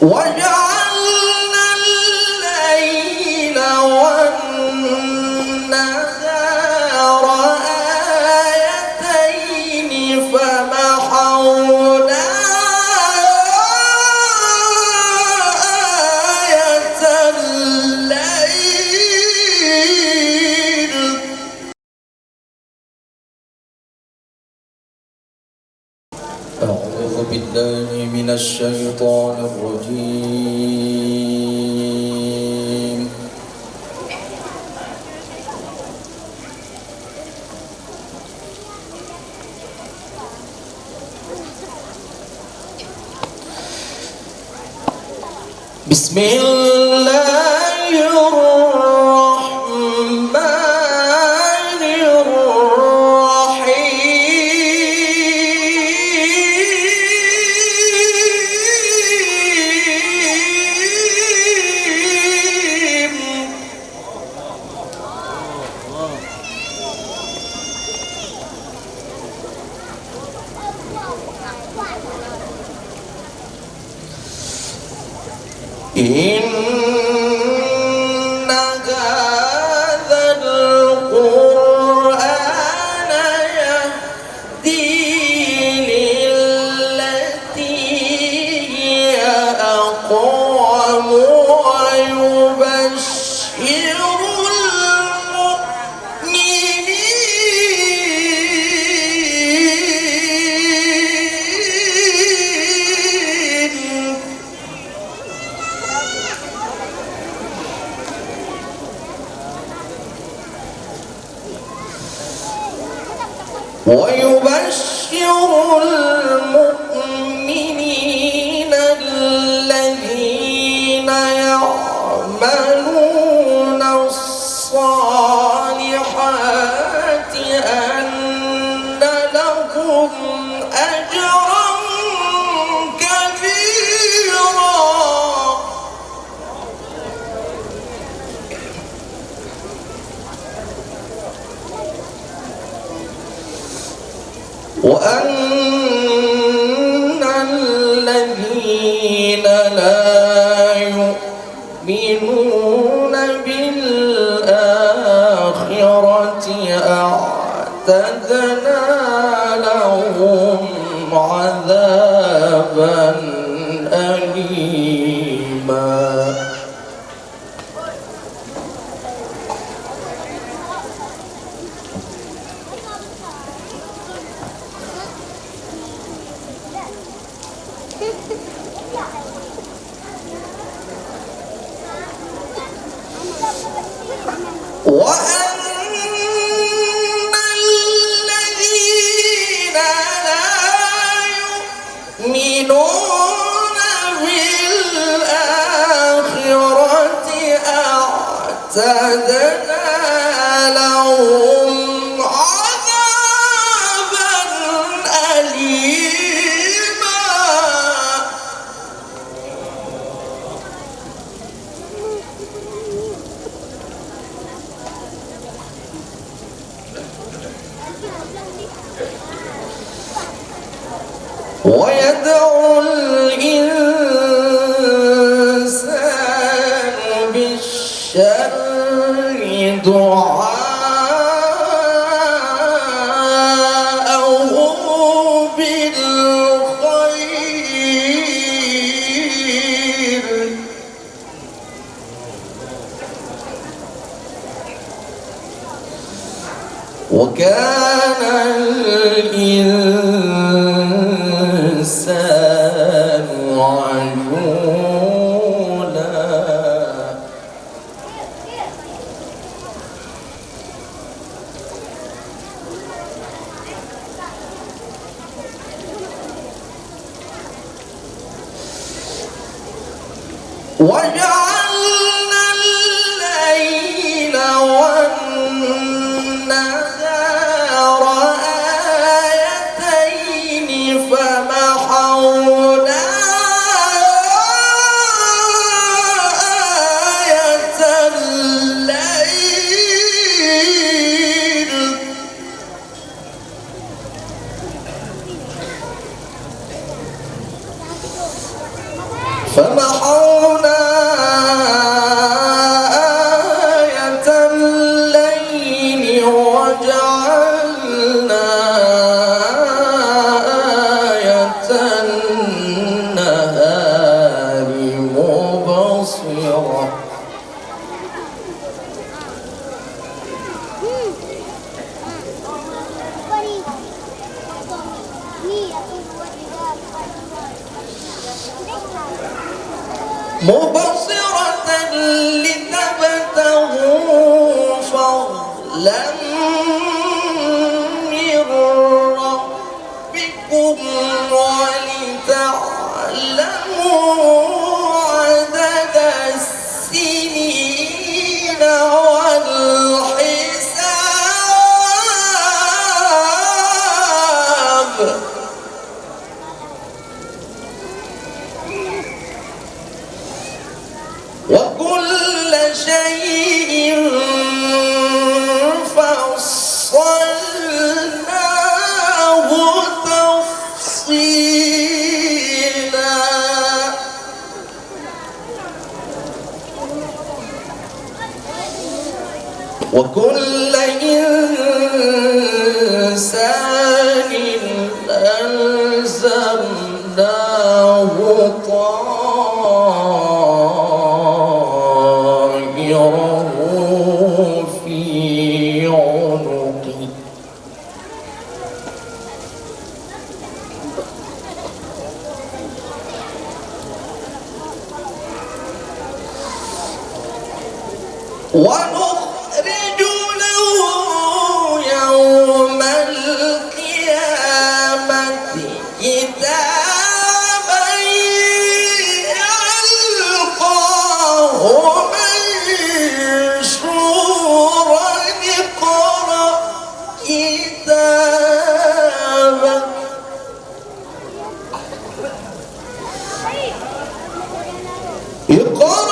وجعلنا الليل والنهار آيتين فمحونا آية الليل. أعوذ بالله من الشيطان الرجيم. بسم الله الرحمن الرحيم. إن هذا القرآن يهدي للتي هي أقوم ويبشر المؤمنين الذين يعملون الصالحات أن لهم أجرا كبيرا. وأن الذين لا يؤمنون بالآخرة أعتدنا لهم عذابا أليما. وأن الذين لا يؤمنون بالآخرة أعتدنا لهم عذابا أليما. ويدعو الإنسان بالشر دعاءه بالخير. وكان الإنسان عجولا. وجعلنا الليل والنهار آيتين فمحونا آية الليل. فمحونا آية الليل وجعلنا آية النهار مبصرة لتبتغوا فضلا من ربكم ولتعلموا عدد السنين والحساب وكل شيء فصلناه تفصيلا وكل إنسان ألزمناه طائره في عنقه ونخرج له يوم القيامة كتابا يلقاه منشورا اقرأ كتابك اقرأ